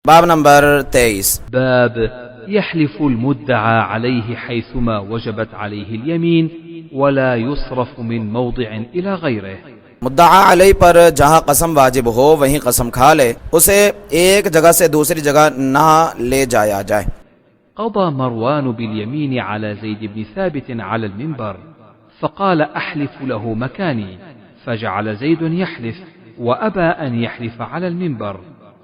باب نمبر 23۔ باب يحلف المدعى عليه حيثما وجبت عليه اليمين ولا يصرف من موضع إلى غيره۔ مدعا علیہ پر جہاں قسم واجب ہو وہیں قسم کھا لے، اسے ایک جگہ سے دوسری جگہ نہ لے جایا جائے۔ قضى مروان باليمين على زيد بن ثابت على المنبر فقال أحلف له مكاني، فجعل زيد يحلف وأبى أن يحلف على المنبر،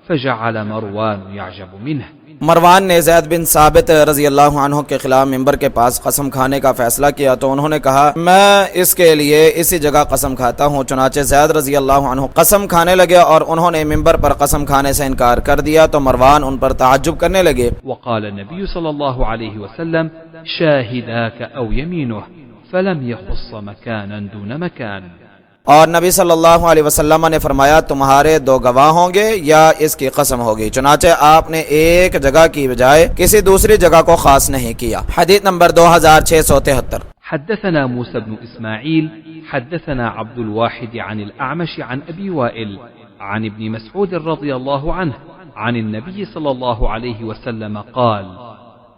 فجعل مروان يعجب منه۔ مروان نے زید بن ثابت رضی اللہ عنہ کے خلاف ممبر کے پاس قسم کھانے کا فیصلہ کیا تو انہوں نے کہا میں اس کے لیے اسی جگہ قسم کھاتا ہوں، چنانچہ زید رضی اللہ عنہ قسم کھانے لگے اور انہوں نے ممبر پر قسم کھانے سے انکار کر دیا تو مروان ان پر تعجب کرنے لگے۔ وقال النبي صلى الله عليه وسلم شاهداك أو يمينه فلم يخص مكانا دون مكان۔ اور نبی صلی اللہ علیہ وسلم نے فرمایا تمہارے دو گواہ ہوں گے یا اس کی قسم ہوگی، چنانچہ آپ نے ایک جگہ کی بجائے کسی دوسری جگہ کو خاص نہیں کیا۔ حدیث نمبر 2673۔ حدثنا موسى بن إسماعيل حدثنا عبد الواحد عن الأعمش عن أبي وائل عن ابن مسعود رضي الله عنه عن النبي صلى الله عليه وسلم قال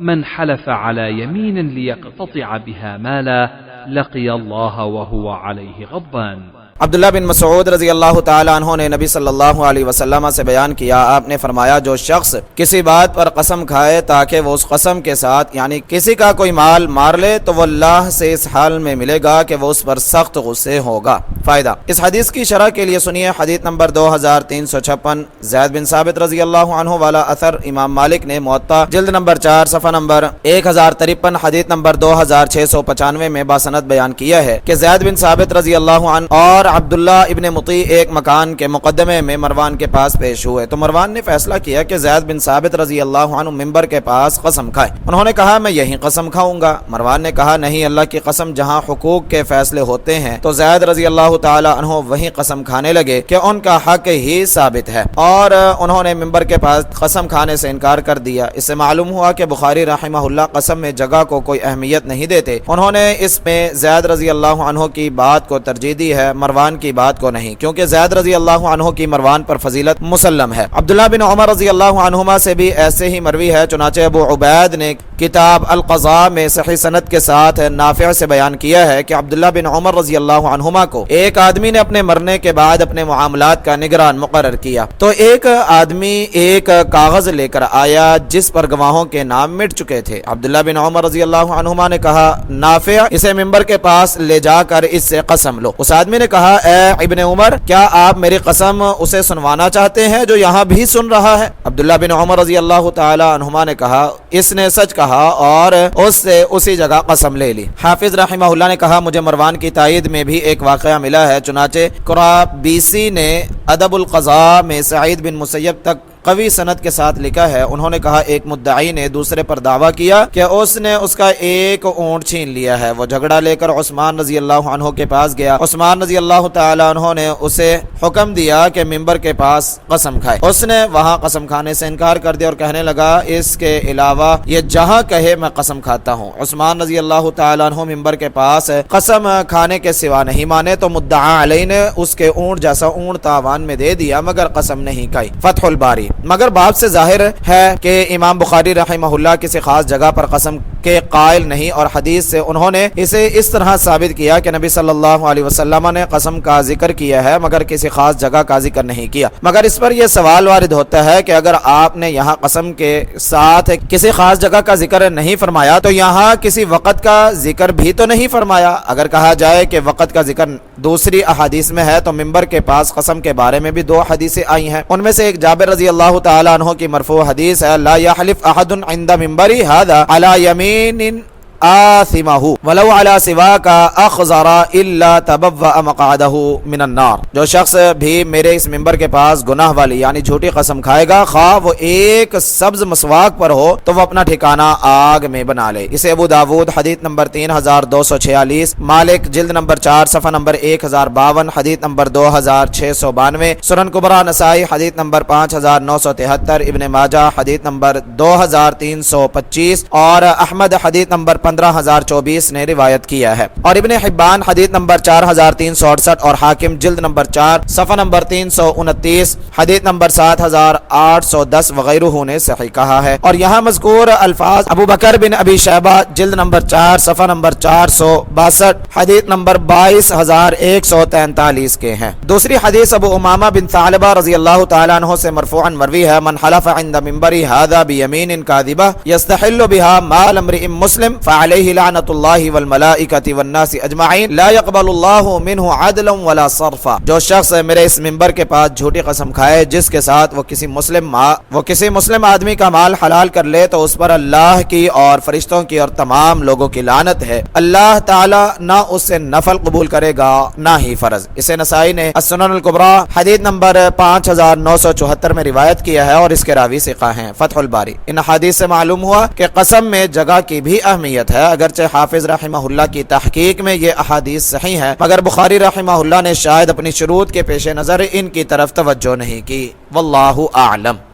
من حلف على يمين ليقتطع بها مالا لقي الله وهو عليه غضبان۔ عبداللہ بن مسعود رضی اللہ تعالی عنہ نے نبی صلی اللہ علیہ وسلم سے بیان کیا، آپ نے فرمایا جو شخص کسی بات پر قسم کھائے تاکہ وہ اس قسم کے ساتھ یعنی کسی کا کوئی مال مار لے تو وہ اللہ سے اس حال میں ملے گا کہ وہ اس پر سخت غصے ہوگا۔ فائدہ، اس حدیث کی شرح کے لیے سنیے حدیث نمبر 2356، زید بن ثابت رضی اللہ عنہ والا اثر امام مالک نے موطا جلد نمبر 4 صفحہ نمبر 1053 حدیث نمبر 2695 میں باسند بیان کیا ہے کہ زید بن ثابت رضی اللہ عنہ اور عبداللہ ابن مطیع ایک مکان کے مقدمے میں مروان کے پاس پیش ہوئے تو مروان نے فیصلہ کیا کہ زید بن ثابت رضی اللہ عنہ ممبر کے پاس قسم کھائے۔ انہوں نے کہا میں یہیں قسم کھاؤں گا۔ مروان نے کہا نہیں، اللہ کی قسم جہاں حقوق کے فیصلے ہوتے ہیں تو زید رضی اللہ تعالی عنہ وہیں قسم کھانے لگے کہ ان کا حق ہی ثابت ہے، اور انہوں نے ممبر کے پاس قسم کھانے سے انکار کر دیا۔ اس سے معلوم ہوا کہ بخاری رحمہ اللہ قسم میں جگہ کو کوئی اہمیت نہیں دیتے، انہوں نے اس میں زید رضی اللہ عنہ کی بات کو ترجیح دی ہے، مروان کی بات کو نہیں، کیونکہ زید رضی اللہ عنہ کی مروان پر فضیلت مسلم ہے۔ عبداللہ بن عمر رضی اللہ عنہما سے بھی ایسے ہی مروی ہے، چنانچہ ابو عبید نے کتاب القضاء میں صحیح سند کے ساتھ نافع سے بیان کیا ہے کہ عبداللہ بن عمر رضی اللہ عنہما کو ایک آدمی نے اپنے مرنے کے بعد اپنے معاملات کا نگران مقرر کیا تو ایک آدمی ایک کاغذ لے کر آیا جس پر گواہوں کے نام مٹ چکے تھے۔ عبداللہ بن عمر رضی اللہ عنہما نے کہا نافع اسے ممبر کے پاس لے جا کر اس سے قسم لو۔ اس آدمی نے کہا اے ابن عمر کیا آپ میری قسم اسے سنوانا چاہتے ہیں جو یہاں بھی سن رہا ہے؟ عبداللہ بن عمر رضی اللہ تعالی عنہما نے کہا اس نے سچ کہا اور اس سے اسی جگہ قسم لے لی۔ حافظ رحمہ اللہ نے کہا مجھے مروان کی تائید میں بھی ایک واقعہ ملا ہے، چنانچہ قرابیسی نے ادب القضاء میں سعید بن مسیب تک قوی سند کے ساتھ لکھا ہے، انہوں نے کہا ایک مدعی نے دوسرے پر دعویٰ کیا کہ اس نے اس کا ایک اونٹ چھین لیا ہے، وہ جھگڑا لے کر عثمان رضی اللہ عنہ کے پاس گیا۔ عثمان رضی اللہ تعالی عنہ نے اسے حکم دیا کہ ممبر کے پاس قسم کھائے، اس نے وہاں قسم کھانے سے انکار کر دیا اور کہنے لگا اس کے علاوہ یہ جہاں کہے میں قسم کھاتا ہوں۔ عثمان رضی اللہ تعالی عنہ ممبر کے پاس قسم کھانے کے سوا نہیں مانے تو مدعا علیہ نے اس کے اونٹ جیسا اونٹ تاوان میں دے دیا مگر قسم نہیں کھائی۔ فتح الباری۔ مگر باب سے ظاہر ہے کہ امام بخاری رحمہ اللہ کسی خاص جگہ پر قسم کے قائل نہیں، اور حدیث سے انہوں نے اسے اس طرح ثابت کیا کہ نبی صلی اللہ علیہ وسلم نے قسم کا ذکر کیا ہے مگر کسی خاص جگہ کا ذکر نہیں کیا۔ مگر اس پر یہ سوال وارد ہوتا ہے کہ اگر آپ نے یہاں قسم کے ساتھ کسی خاص جگہ کا ذکر نہیں فرمایا تو یہاں کسی وقت کا ذکر بھی تو نہیں فرمایا۔ اگر کہا جائے کہ وقت کا ذکر دوسری احادیث میں ہے تو ممبر کے پاس قسم کے بارے میں بھی دو حدیثیں آئی ہیں، ان میں سے ایک جابر رضی اللہ تعالی عنہ کی مرفوع حدیث ہے لا يحلف احد عند منبری هذا على يمين آثمہ ولو علی سواک اخضر الا تبوأ مقعدہ من النار۔ جو شخص بھی میرے اس ممبر کے پاس گناہ والی یعنی جھوٹی قسم کھائے گا خواہ وہ ایک سبز مسواک پر ہو تو وہ اپنا ٹھکانہ آگ میں بنا لے۔ اسے ابو داود حدیث نمبر 3246، مالک جلد نمبر 4 صفحہ نمبر 1052، حدیث نمبر 2692، سنن کبریٰ نسائی حدیث نمبر 5973، ابن ماجہ حدیث نمبر 2325 اور احمد حدیث نمبر 15024 نے روایت کیا ہے۔ اور ابن حبان حدیث نمبر 4368 اور حاکم جلد نمبر 4 صفحہ نمبر 329 حدیث نمبر 7810 وغیرہ نے صحیح کہا ہے۔ اور یہاں مذکور الفاظ ابو بکر بن ابی شیبہ جلد نمبر 4 صفحہ نمبر 462 حدیث نمبر 22143 کے ہیں۔ دوسری حدیث ابو امامہ بن ثعلبہ رضی اللہ تعالیٰ عنہ سے مرفوعا مروی ہے، من حلف عند منبری هذا بیمین کاذبہ یستحل بها مال امرئ مسلم فعلیہ لعنۃ اللہ والملائکۃ والناس اجمعین لا يقبل اللہ منہ عدلا ولا صرفا۔ جو شخص میرے اس منبر کے پاس جھوٹی قسم کھائے جس کے ساتھ وہ کسی مسلم آدمی کا مال حلال کر لے تو اس پر اللہ کی اور فرشتوں کی اور تمام لوگوں کی لعنت ہے، اللہ تعالی نہ اس سے نفل قبول کرے گا نہ ہی فرض۔ اسے نسائی نے السنن الکبریٰ حدیث نمبر 5974 میں روایت کیا ہے اور اس کے راوی ثقہ ہیں۔ فتح الباری۔ ان حدیث سے معلوم ہوا کہ قسم میں جگہ کی بھی اہمیت ہے، اگرچہ حافظ رحمہ اللہ کی تحقیق میں یہ احادیث صحیح ہے، مگر بخاری رحمہ اللہ نے شاید اپنی شروط کے پیش نظر ان کی طرف توجہ نہیں کی، واللہ اعلم۔